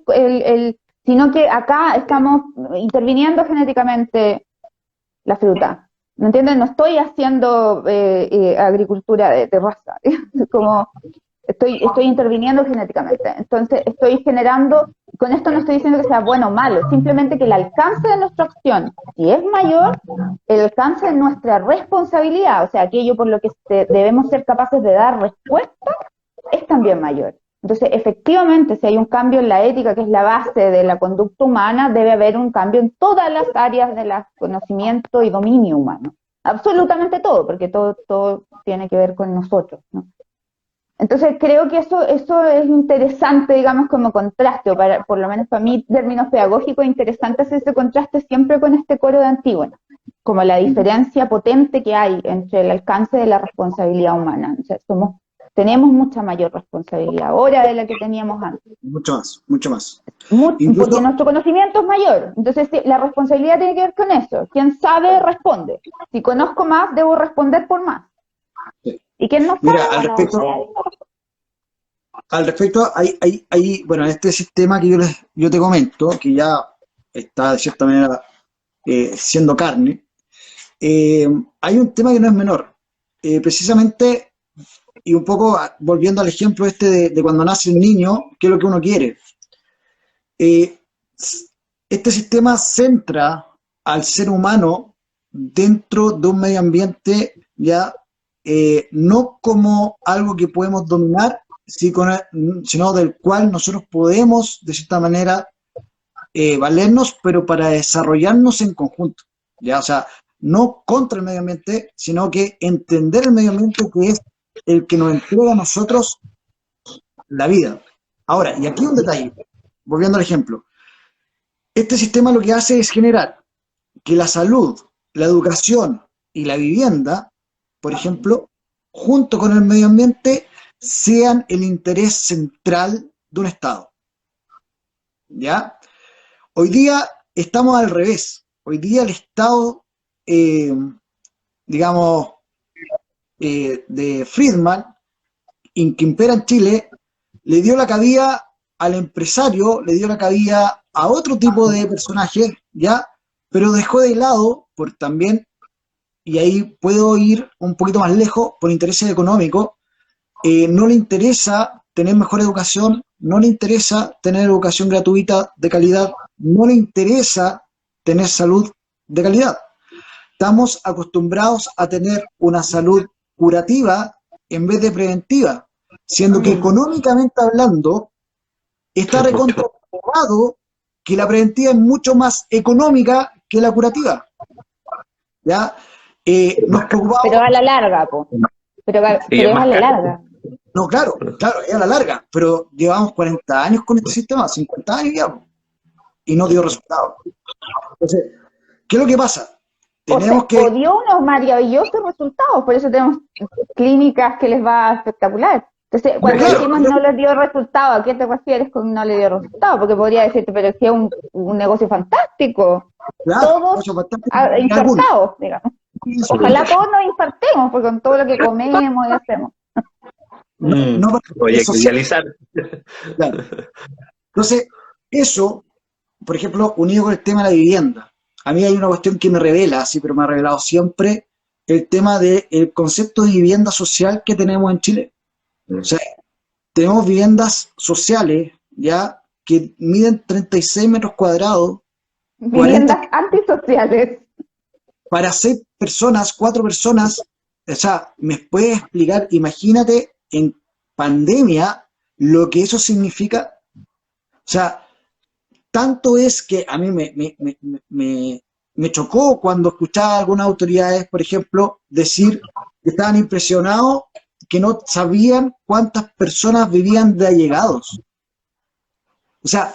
sino que acá estamos interviniendo genéticamente la fruta. ¿Me entienden? No estoy haciendo agricultura de raza, como estoy interviniendo genéticamente. Entonces estoy generando, con esto no estoy diciendo que sea bueno o malo, simplemente que el alcance de nuestra acción, si es mayor, el alcance de nuestra responsabilidad, o sea, aquello por lo que debemos ser capaces de dar respuesta, es también mayor. Entonces, efectivamente, si hay un cambio en la ética, que es la base de la conducta humana, debe haber un cambio en todas las áreas del conocimiento y dominio humano. Absolutamente todo, porque todo tiene que ver con nosotros, ¿no? Entonces creo que eso es interesante, digamos, como contraste, o por lo menos para mí, en términos pedagógicos, interesante es ese contraste siempre con este coro de Antígona, como la diferencia potente que hay entre el alcance de la responsabilidad humana. O sea, tenemos mucha mayor responsabilidad ahora de la que teníamos antes. Mucho más, mucho más. Porque nuestro conocimiento es mayor. Entonces, la responsabilidad tiene que ver con eso. Quien sabe, responde. Si conozco más, debo responder por más. Sí. ¿Y quién no sabe? Mira, al respecto, bueno, en este sistema que yo te comento, que ya está de cierta manera siendo carne, hay un tema que no es menor. Precisamente, y un poco volviendo al ejemplo este de cuando nace un niño, ¿qué es lo que uno quiere? Este sistema centra al ser humano dentro de un medio ambiente ya no como algo que podemos dominar, sino del cual nosotros podemos, de cierta manera, valernos, pero para desarrollarnos en conjunto, ¿ya? O sea, no contra el medio ambiente, sino que entender el medio ambiente, que es el que nos entrega a nosotros la vida. Ahora, y aquí un detalle, volviendo al ejemplo. Este sistema lo que hace es generar que la salud, la educación y la vivienda, por ejemplo, junto con el medio ambiente, sean el interés central de un Estado. ¿Ya? Hoy día estamos al revés. Hoy día el Estado, digamos, de Friedman, que impera en Chile, le dio la cabida al empresario, le dio la cabida a otro tipo de personajes, ¿ya? Pero dejó de lado, por también, y ahí puedo ir un poquito más lejos, por intereses económicos, no le interesa tener mejor educación, no le interesa tener educación gratuita de calidad, no le interesa tener salud de calidad. Estamos acostumbrados a tener una salud curativa en vez de preventiva, siendo que económicamente hablando, está recontrobado que la preventiva es mucho más económica que la curativa. ¿Ya? Nos preocupamos. Pero a la larga, po. Pero es a la larga. No, claro, es a la larga, pero llevamos 40 años con este sistema, 50 años ya, y no dio resultado. Entonces, ¿qué es lo que pasa? Tenemos que... dio unos maravillosos resultados, por eso tenemos clínicas que les va espectacular. Entonces, cuando decimos no les dio resultado, ¿a qué te refieres con no le dio resultado? Porque podría decirte, pero es que es un negocio fantástico. Claro, todos infartados, digamos. Ojalá todos nos infartemos, porque con todo lo que comemos y hacemos. Oye, socializar. Claro. Entonces, eso, por ejemplo, unido con el tema de la vivienda. A mí hay una cuestión que me revela, sí, pero me ha revelado siempre el tema del concepto de vivienda social que tenemos en Chile. O sea, tenemos viviendas sociales, ya, que miden 36 metros cuadrados. Viviendas antisociales. Para 6 personas, 4 personas, o sea, ¿me puedes explicar? Imagínate en pandemia lo que eso significa. O sea, tanto es que a mí me chocó cuando escuchaba a algunas autoridades, por ejemplo, decir que estaban impresionados, que no sabían cuántas personas vivían de allegados. O sea,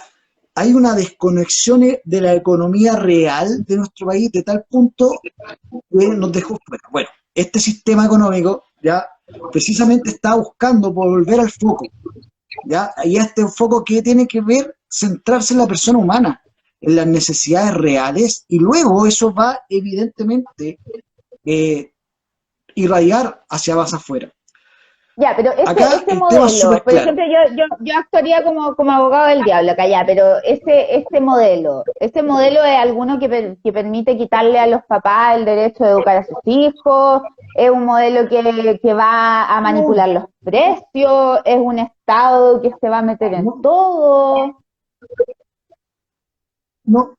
hay una desconexión de la economía real de nuestro país de tal punto que nos dejó fuera. Bueno, este sistema económico ya precisamente está buscando volver al foco, ¿ya? Y este foco que tiene que ver, centrarse en la persona humana, en las necesidades reales, y luego eso va evidentemente irradiar hacia más afuera. Ya, pero este modelo, por ejemplo, yo actuaría como abogado del diablo acá ya, pero este modelo es alguno que permite quitarle a los papás el derecho de educar a sus hijos, es un modelo que va a manipular los precios, es un Estado que se va a meter en todo. No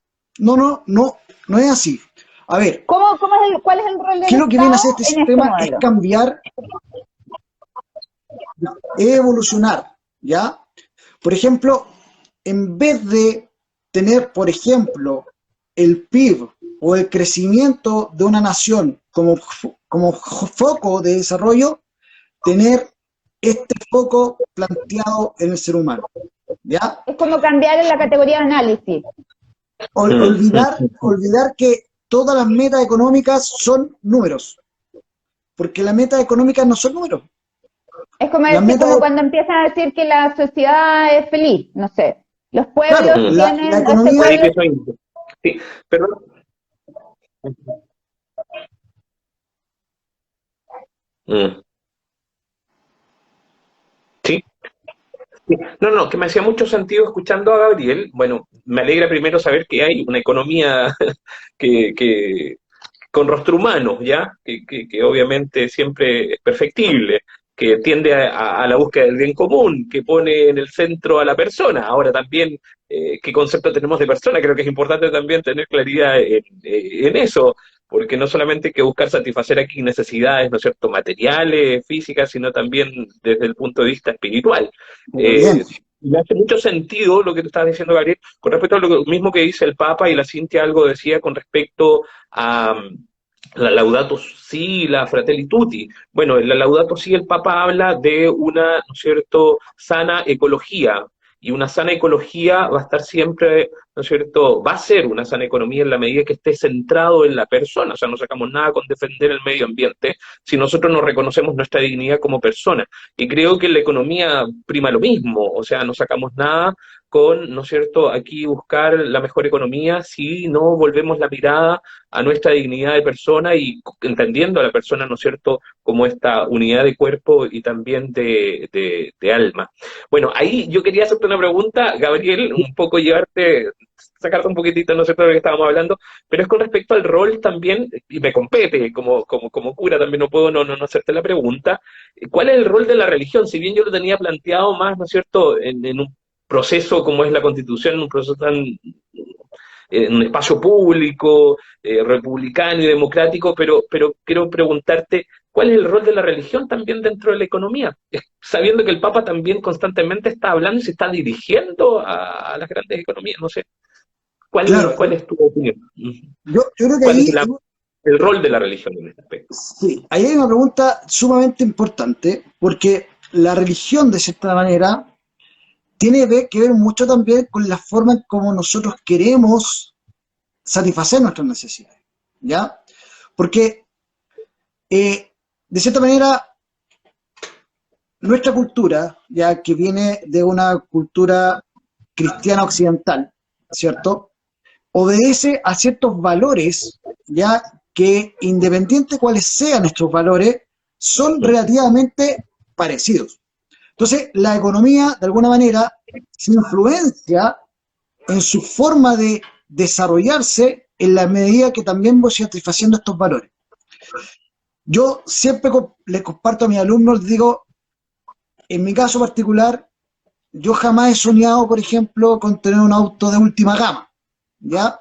es así. A ver, ¿cuál es el rol del Estado? ¿qué es lo que viene a hacer este sistema? Es cambiar, es evolucionar, ¿ya? Por ejemplo, en vez de tener, por ejemplo, el PIB o el crecimiento de una nación como foco de desarrollo, tener este foco planteado en el ser humano, ¿ya? Es como cambiar en la categoría de análisis. Olvidar que todas las metas económicas son números, porque las metas económicas no son números. Es como cuando empiezan a decir que la sociedad es feliz, no sé. Los pueblos tienen... La economía... Sí, pero... Sí. No, que me hacía mucho sentido escuchando a Gabriel. Bueno, me alegra primero saber que hay una economía que con rostro humano, ¿ya? Que obviamente siempre es perfectible, que tiende a la búsqueda del bien común, que pone en el centro a la persona. Ahora también, ¿qué concepto tenemos de persona? Creo que es importante también tener claridad en eso, porque no solamente hay que buscar satisfacer aquí necesidades, ¿no es cierto?, materiales, físicas, sino también desde el punto de vista espiritual. Me hace mucho sentido lo que te estabas diciendo, Gabriel, con respecto a lo mismo que dice el Papa, y la Cintia algo decía con respecto a la Laudato Si, la Fratelli Tutti. Bueno, en la Laudato Si el Papa habla de una, ¿no es cierto?, sana ecología, y una sana ecología va a estar siempre ¿no es cierto?, va a ser una sana economía en la medida que esté centrado en la persona. O sea, no sacamos nada con defender el medio ambiente si nosotros no reconocemos nuestra dignidad como persona. Y creo que en la economía prima lo mismo, o sea, no sacamos nada con, ¿no es cierto?, aquí buscar la mejor economía si no volvemos la mirada a nuestra dignidad de persona y entendiendo a la persona, ¿no es cierto?, como esta unidad de cuerpo y también de alma. Bueno, ahí yo quería hacerte una pregunta, Gabriel, un poco sacarte un poquitito, ¿no es cierto?, de lo que estábamos hablando, pero es con respecto al rol también, y me compete, como cura también no puedo no hacerte la pregunta, ¿cuál es el rol de la religión? Si bien yo lo tenía planteado más, ¿no es cierto?, en un proceso como es la Constitución, un proceso tan en un espacio público, republicano y democrático, pero quiero preguntarte, ¿cuál es el rol de la religión también dentro de la economía? Sabiendo que el Papa también constantemente está hablando y se está dirigiendo a las grandes economías, no sé, Claro, ¿cuál es tu opinión? yo creo que ¿Cuál es ahí, el rol de la religión en este aspecto? sí, ahí hay una pregunta sumamente importante, porque la religión, de cierta manera, tiene que ver mucho también con la forma en cómo nosotros queremos satisfacer nuestras necesidades, ¿ya? Porque, de cierta manera, nuestra cultura, ya que viene de una cultura cristiana occidental, ¿cierto?, obedece a ciertos valores, ya que independiente cuáles sean estos valores, son relativamente parecidos. Entonces, la economía, de alguna manera, se influencia en su forma de desarrollarse en la medida que también voy satisfaciendo estos valores. Yo siempre les comparto a mis alumnos, les digo, en mi caso particular, yo jamás he soñado, por ejemplo, con tener un auto de última gama, ¿ya?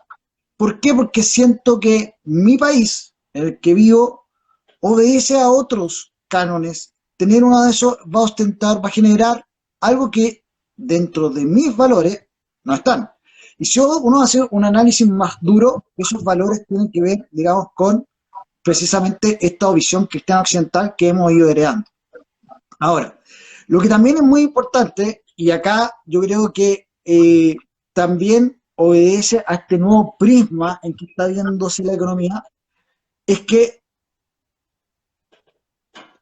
¿Por qué? Porque siento que mi país, en el que vivo, obedece a otros cánones. Tener uno de esos va a ostentar, va a generar algo que dentro de mis valores no están. Y si uno hace un análisis más duro, esos valores tienen que ver, digamos, con precisamente esta visión cristiana occidental que hemos ido heredando. Ahora, lo que también es muy importante, y acá yo creo que también obedece a este nuevo prisma en que está viéndose la economía, es que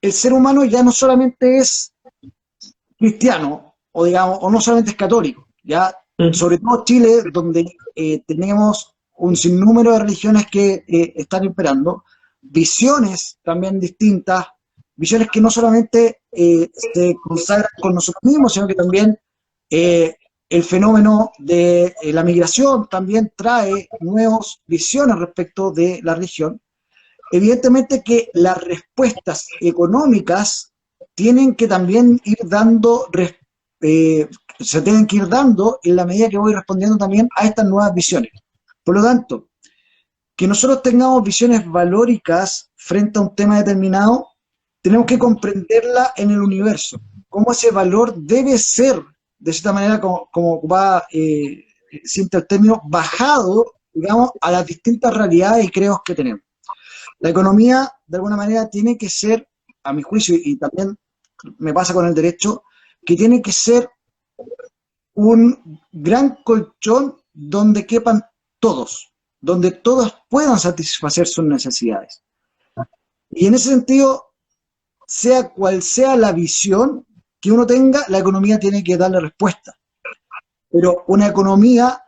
el ser humano ya no solamente es cristiano, o digamos, o no solamente es católico, ya, sobre todo Chile, donde tenemos un sinnúmero de religiones que están imperando, visiones también distintas, visiones que no solamente se consagran con nosotros mismos, sino que también el fenómeno de la migración también trae nuevas visiones respecto de la religión. Evidentemente que las respuestas económicas tienen que también ir dando, se tienen que ir dando en la medida que voy respondiendo también a estas nuevas visiones. Por lo tanto, que nosotros tengamos visiones valóricas frente a un tema determinado, tenemos que comprenderla en el universo, cómo ese valor debe ser, de cierta manera, como va, siente el término, bajado, digamos, a las distintas realidades y creos que tenemos. La economía, de alguna manera, tiene que ser, a mi juicio, y también me pasa con el derecho, que tiene que ser un gran colchón donde quepan todos, donde todos puedan satisfacer sus necesidades. Y en ese sentido, sea cual sea la visión que uno tenga, la economía tiene que darle respuesta. Pero una economía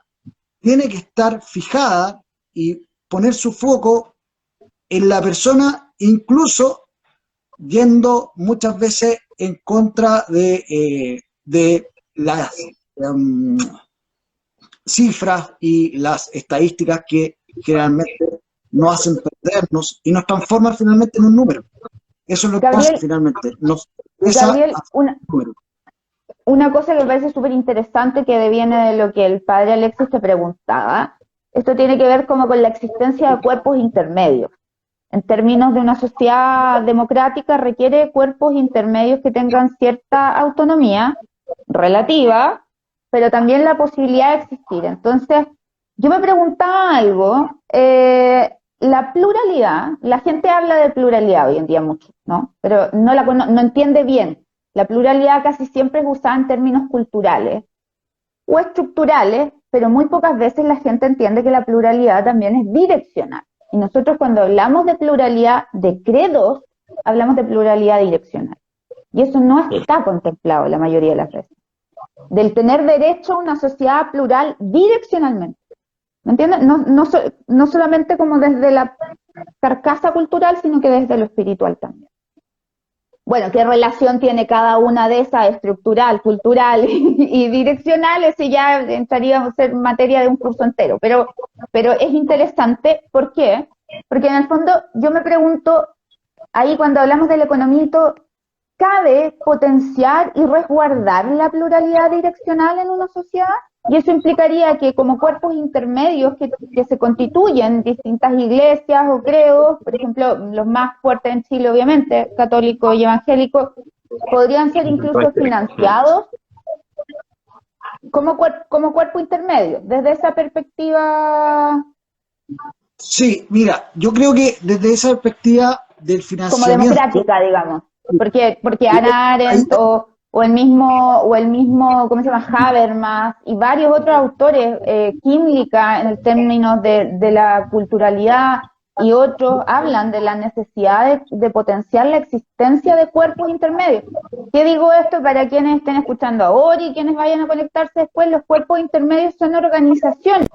tiene que estar fijada y poner su foco en la persona, incluso yendo muchas veces en contra de las cifras y las estadísticas que generalmente nos hacen perdernos y nos transforman finalmente en un número. Eso es lo que pasa finalmente. Gabriel, una cosa que me parece súper interesante que deviene de lo que el padre Alexis te preguntaba, esto tiene que ver como con la existencia de cuerpos intermedios. En términos de una sociedad democrática requiere cuerpos intermedios que tengan cierta autonomía relativa, pero también la posibilidad de existir. Entonces, yo me preguntaba algo, la pluralidad, la gente habla de pluralidad hoy en día mucho, ¿no? Pero no entiende bien. La pluralidad casi siempre es usada en términos culturales o estructurales, pero muy pocas veces la gente entiende que la pluralidad también es direccional. Y nosotros cuando hablamos de pluralidad de credos, hablamos de pluralidad direccional. Y eso no está contemplado la mayoría de las veces. Del tener derecho a una sociedad plural direccionalmente. ¿Me entiendes? No solamente como desde la carcasa cultural, sino que desde lo espiritual también. Bueno, ¿qué relación tiene cada una de esas, estructural, cultural y direccional? Eso ya entraría a ser materia de un curso entero, pero es interesante. ¿Por qué? Porque en el fondo yo me pregunto, ahí cuando hablamos del economía y todo, ¿cabe potenciar y resguardar la pluralidad direccional en una sociedad? Y eso implicaría que como cuerpos intermedios que se constituyen distintas iglesias o credos, por ejemplo, los más fuertes en Chile obviamente, católico y evangélico, podrían ser incluso financiados como cuerpo intermedio, desde esa perspectiva. Sí, mira, yo creo que desde esa perspectiva del Como financiamiento, democrática, digamos. Porque Hannah Arendt o el mismo, ¿cómo se llama? Habermas y varios otros autores, Química en términos de la culturalidad y otros hablan de la necesidad de potenciar la existencia de cuerpos intermedios. ¿Qué digo esto para quienes estén escuchando ahora y quienes vayan a conectarse después? Los cuerpos intermedios son organizaciones.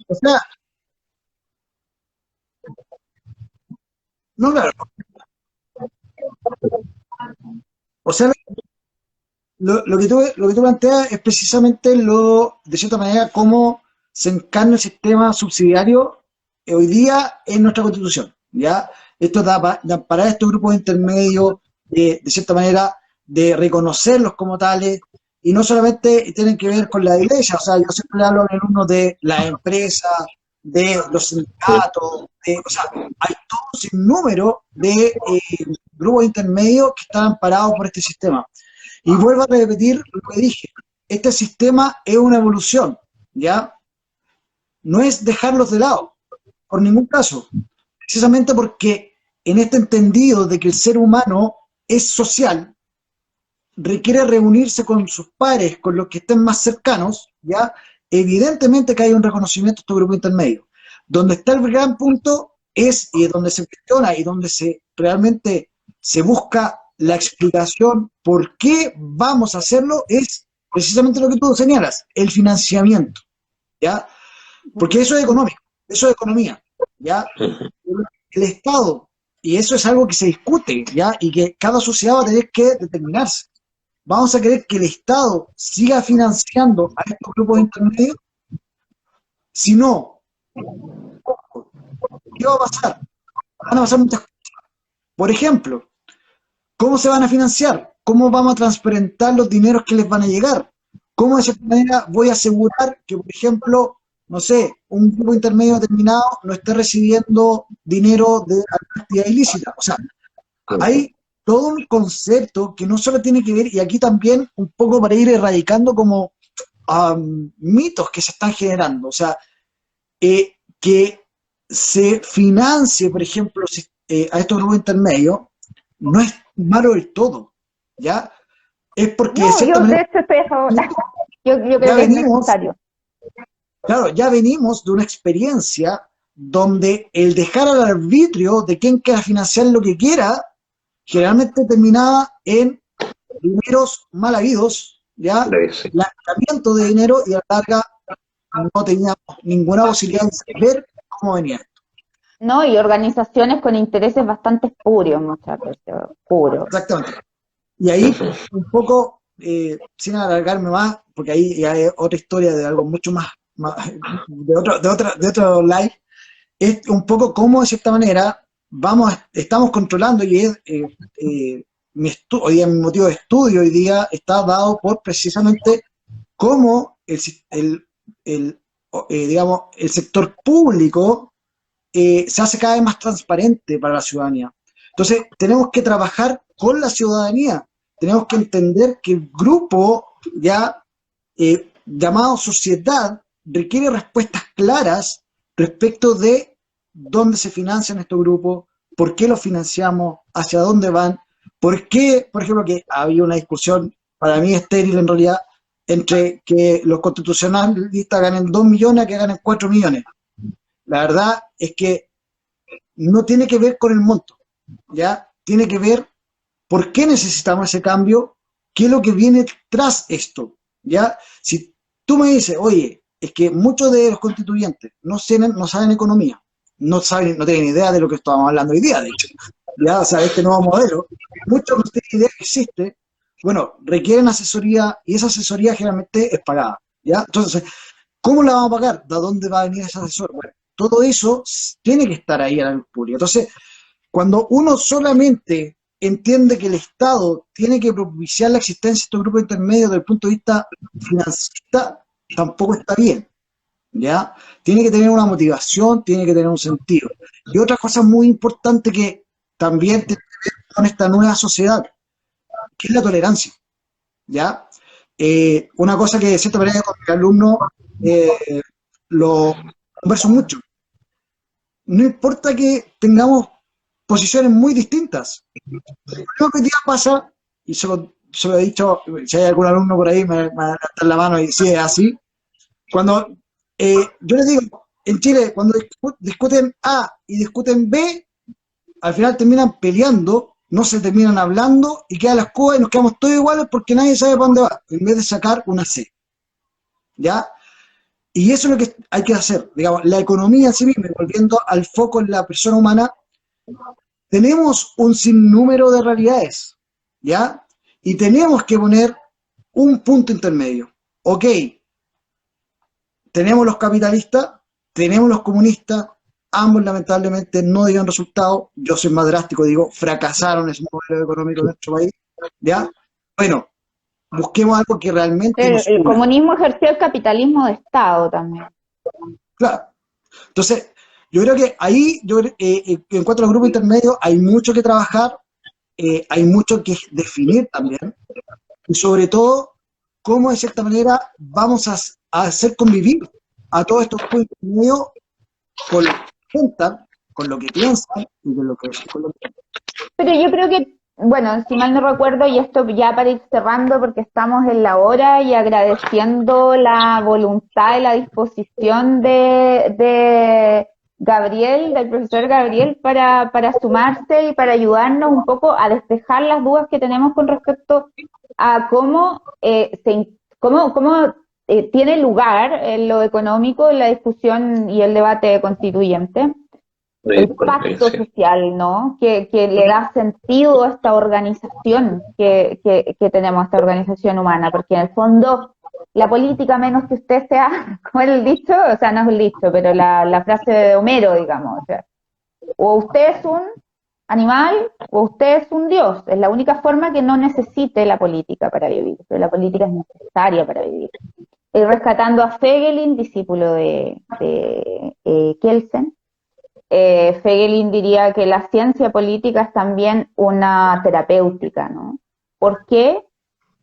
o sea, no, claro, o sea, lo que tú planteas es precisamente de cierta manera, cómo se encarna el sistema subsidiario hoy día en nuestra Constitución, ¿ya? Esto da para estos grupos intermedios, de cierta manera, de reconocerlos como tales, y no solamente tienen que ver con la iglesia, o sea, yo siempre hablo en uno de las empresas, de los sindicatos, o sea, hay todo un sinnúmero de grupos intermedios que están amparados por este sistema. Y vuelvo a repetir lo que dije, este sistema es una evolución, ¿ya? No es dejarlos de lado, por ningún caso, precisamente porque en este entendido de que el ser humano es social, requiere reunirse con sus pares, con los que estén más cercanos, ¿ya? Evidentemente que hay un reconocimiento de estos grupos intermedios. Donde está el gran punto es, y donde se cuestiona y donde realmente se busca la explicación por qué vamos a hacerlo, es precisamente lo que tú señalas, el financiamiento, ¿ya? Porque eso es económico, eso es economía, ¿ya? El Estado, y eso es algo que se discute, ¿ya? Y que cada sociedad va a tener que determinarse. ¿Vamos a querer que el Estado siga financiando a estos grupos intermedios? Si no, ¿qué va a pasar? Van a pasar muchas cosas. Por ejemplo, ¿cómo se van a financiar? ¿Cómo vamos a transparentar los dineros que les van a llegar? ¿Cómo de cierta manera voy a asegurar que, por ejemplo, no sé, un grupo intermedio determinado no esté recibiendo dinero de actividad ilícita? O sea, hay todo un concepto que no solo tiene que ver, y aquí también un poco para ir erradicando como mitos que se están generando, o sea, que se financie, por ejemplo, a estos grupos intermedios, no es malo del todo, ¿ya? Es porque de cierta manera, De hecho estoy a favor. Yo creo que es necesario. Claro, ya venimos de una experiencia donde el dejar al arbitrio de quién quiera financiar lo que quiera, generalmente terminaba en dineros mal habidos, ¿ya? Lanzamiento de dinero, y a la larga no teníamos ninguna posibilidad de saber cómo venía esto. ¿no? Y organizaciones con intereses bastante espurios muchas veces, puros. Exactamente. Y ahí, un poco, sin alargarme más, porque ahí ya hay otra historia de algo mucho de otro live, es un poco cómo, de cierta manera, estamos controlando, y es, hoy día mi motivo de estudio hoy día está dado por precisamente cómo digamos, el sector público se hace cada vez más transparente para la ciudadanía. Entonces, tenemos que trabajar con la ciudadanía, tenemos que entender que el grupo ya llamado sociedad requiere respuestas claras respecto de dónde se financian estos grupos, por qué los financiamos, hacia dónde van, por qué, por ejemplo, que había una discusión para mí estéril en realidad entre que los constitucionalistas ganen 2 millones a que ganen 4 millones. La verdad es que no tiene que ver con el monto, ¿ya? Tiene que ver por qué necesitamos ese cambio, qué es lo que viene tras esto, ¿ya? Si tú me dices, oye, es que muchos de los constituyentes no saben economía, no tienen idea de lo que estábamos hablando hoy día, de hecho, ya, o sea, este nuevo modelo, muchos no tienen idea que existe, bueno, requieren asesoría, y esa asesoría generalmente es pagada, ¿ya? Entonces, ¿cómo la vamos a pagar? ¿De dónde va a venir ese asesor? Bueno, todo eso tiene que estar ahí a la luz pública. Entonces, cuando uno solamente entiende que el Estado tiene que propiciar la existencia de estos grupos intermedios desde el punto de vista financista, tampoco está bien, ¿ya? Tiene que tener una motivación, tiene que tener un sentido. Y otra cosa muy importante que también tiene que ver con esta nueva sociedad, que es la tolerancia, ¿ya? Una cosa que de cierta manera con mi alumno lo converso mucho. No importa que tengamos posiciones muy distintas. Lo que hoy día pasa, y se lo he dicho, si hay algún alumno por ahí, me va a levantar la mano y si es así, cuando yo les digo, en Chile, cuando discuten A y discuten B, al final terminan peleando, no se terminan hablando y queda la escoba y nos quedamos todos iguales porque nadie sabe para dónde va, en vez de sacar una C. ¿Ya? Y eso es lo que hay que hacer. Digamos, la economía en sí misma, volviendo al foco en la persona humana, tenemos un sinnúmero de realidades, ¿ya? Y tenemos que poner un punto intermedio. Ok, tenemos los capitalistas, tenemos los comunistas, ambos lamentablemente no dieron resultados. Yo soy más drástico, digo, fracasaron ese modelo económico de nuestro país, ¿ya? Bueno, busquemos algo que realmente nos El una. comunismo ejerció el capitalismo de Estado también. Claro. Entonces, yo creo que ahí, en cuanto a los grupos intermedios, hay mucho que trabajar, hay mucho que definir también, y sobre todo, cómo de cierta manera vamos a hacer convivir a todos estos grupos intermedios con lo que piensan, con lo que piensan y con lo que... Pero yo creo que, bueno, si mal no recuerdo, y esto ya para ir cerrando porque estamos en la hora y agradeciendo la voluntad y la disposición de Gabriel, del profesor Gabriel, para sumarse y para ayudarnos un poco a despejar las dudas que tenemos con respecto a cómo tiene lugar en lo económico la discusión y el debate constituyente. El pacto social, ¿no? Que le da sentido a esta organización que tenemos, esta organización humana, porque en el fondo la política, menos que usted sea, como es el dicho, o sea, no es el dicho, pero la frase de Homero, digamos, o sea, o usted es un animal o usted es un dios, es la única forma que no necesite la política para vivir, pero la política es necesaria para vivir. Y rescatando a Feigelin, discípulo de Kelsen, Feigelin diría que la ciencia política es también una terapéutica, ¿no? ¿Por qué?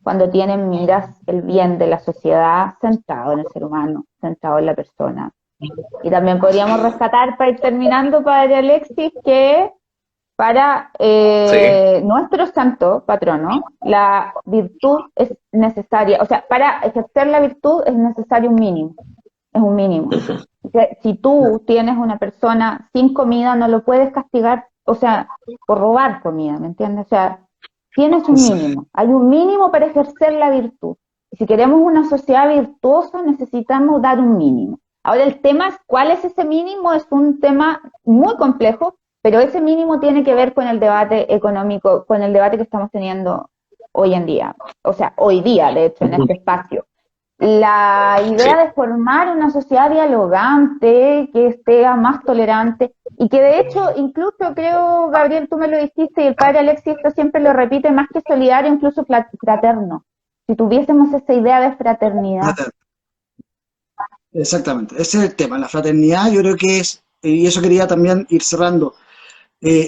Cuando tienen miras el bien de la sociedad centrado en el ser humano, centrado en la persona. Y también podríamos rescatar, para ir terminando, padre Alexis, que para nuestro santo patrono, la virtud es necesaria, o sea, para ejercer la virtud es necesario un mínimo, es un mínimo. Si tú tienes una persona sin comida, no lo puedes castigar, o sea, por robar comida, ¿me entiendes? O sea, tienes un mínimo, hay un mínimo para ejercer la virtud. Y si queremos una sociedad virtuosa, necesitamos dar un mínimo. Ahora el tema es cuál es ese mínimo, es un tema muy complejo, pero ese mínimo tiene que ver con el debate económico, con el debate que estamos teniendo hoy en día, o sea, hoy día, de hecho, en este espacio. La idea de formar una sociedad dialogante, que sea más tolerante, y que de hecho, incluso creo, Gabriel, tú me lo dijiste, y el padre Alexis esto siempre lo repite, más que solidario, incluso fraterno. Si tuviésemos esa idea de fraternidad. Exactamente, ese es el tema, la fraternidad yo creo que es, y eso quería también ir cerrando.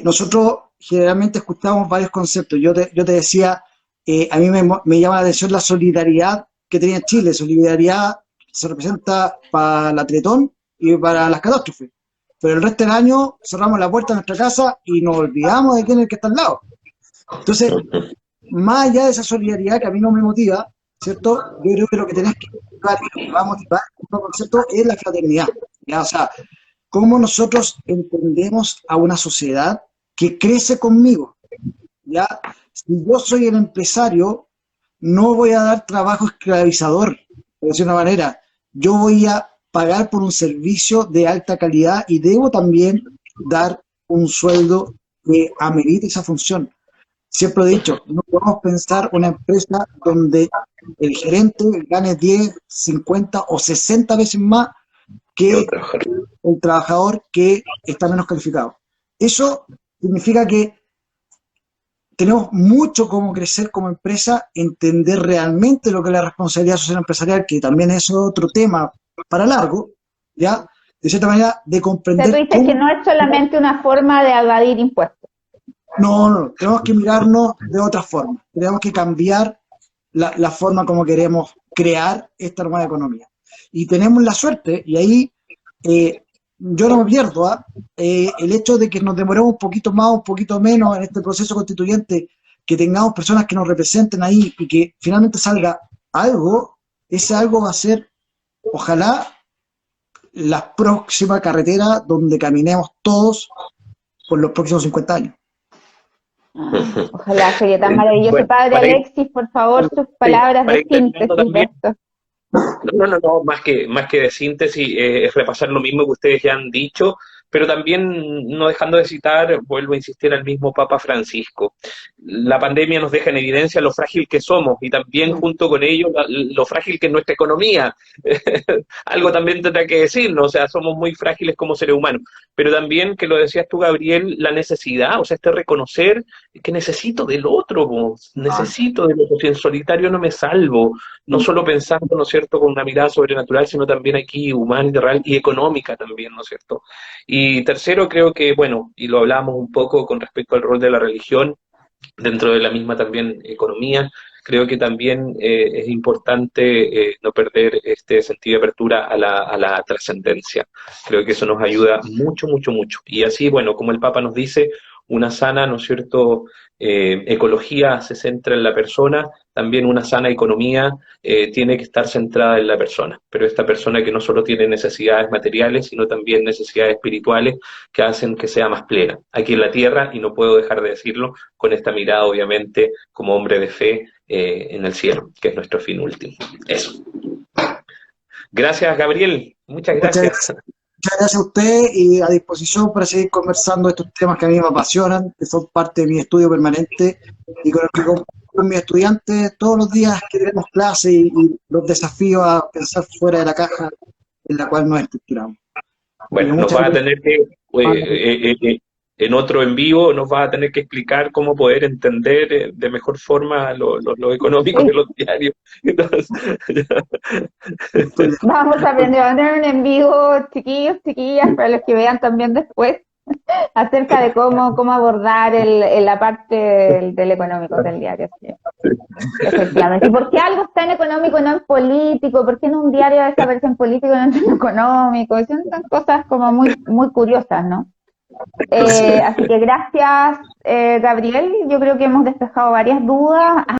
Nosotros generalmente escuchamos varios conceptos. Yo te decía, a mí me llama la atención la solidaridad que tenía Chile. Solidaridad se representa para la Teletón y para las catástrofes. Pero el resto del año cerramos la puerta de nuestra casa y nos olvidamos de quién es el que está al lado. Entonces, más allá de esa solidaridad que a mí no me motiva, ¿cierto? Yo creo que lo que tenés que motivar y lo que va a motivar el concepto es la fraternidad. ¿Ya? O sea, cómo nosotros entendemos a una sociedad que crece conmigo, ¿ya? Si yo soy el empresario, no voy a dar trabajo esclavizador, por decir una manera. Yo voy a pagar por un servicio de alta calidad y debo también dar un sueldo que amerite esa función. Siempre he dicho, no podemos pensar una empresa donde el gerente gane 10, 50 o 60 veces más que el trabajador que está menos calificado. Eso significa que tenemos mucho como crecer como empresa, entender realmente lo que es la responsabilidad social empresarial, que también es otro tema para largo, ¿ya? De cierta manera, de comprender... O sea, tú dices que no es solamente una forma de evadir impuestos. No, tenemos que mirarnos de otra forma. Tenemos que cambiar la forma como queremos crear esta nueva economía. Y tenemos la suerte, y ahí yo no me pierdo, el hecho de que nos demoremos un poquito más o un poquito menos en este proceso constituyente, que tengamos personas que nos representen ahí y que finalmente salga algo, ese algo va a ser, ojalá, la próxima carretera donde caminemos todos por los próximos 50 años. Ojalá, sería tan maravilloso. Bueno, Padre Alexis, por favor, sus palabras de síntesis de esto. No, más que de síntesis, es repasar lo mismo que ustedes ya han dicho, pero también no dejando de citar, vuelvo a insistir al mismo Papa Francisco. La pandemia nos deja en evidencia lo frágil que somos y también junto con ello lo frágil que es nuestra economía. Algo también tendrá que decirnos, o sea, somos muy frágiles como seres humanos, pero también, que lo decías tú, Gabriel, la necesidad, o sea, reconocer que necesito del otro, necesito del otro, si en solitario no me salvo, no solo pensando, ¿no es cierto?, con una mirada sobrenatural, sino también aquí humana, real y económica también, ¿no es cierto? Y tercero, creo que, bueno, y lo hablamos un poco con respecto al rol de la religión, dentro de la misma también economía, creo que también es importante no perder este sentido de apertura a la trascendencia. Creo que eso nos ayuda mucho, mucho, mucho. Y así, bueno, como el Papa nos dice, una sana, ¿no es cierto?, ecología se centra en la persona, también una sana economía tiene que estar centrada en la persona, pero esta persona que no solo tiene necesidades materiales, sino también necesidades espirituales que hacen que sea más plena aquí en la tierra, y no puedo dejar de decirlo con esta mirada, obviamente, como hombre de fe en el cielo, que es nuestro fin último. Eso. Gracias, Gabriel. Muchas gracias. Muchas gracias a usted y a disposición para seguir conversando de estos temas que a mí me apasionan, que son parte de mi estudio permanente y con el que con mis estudiantes todos los días que tenemos clase y los desafíos a pensar fuera de la caja en la cual nos estructuramos. Bueno, nos va a tener que, en otro en vivo, nos va a tener que explicar cómo poder entender de mejor forma lo económico de los diarios. Entonces, vamos a aprender a tener un en vivo, chiquillos, chiquillas, para los que vean también después, acerca de cómo abordar la parte del económico del diario. Sí. Efectivamente. ¿Y por qué algo está en económico y no en político? ¿Por qué en un diario desaparece en político y no en económico? Son cosas como muy, muy curiosas, ¿no? Así que gracias, Gabriel. Yo creo que hemos despejado varias dudas.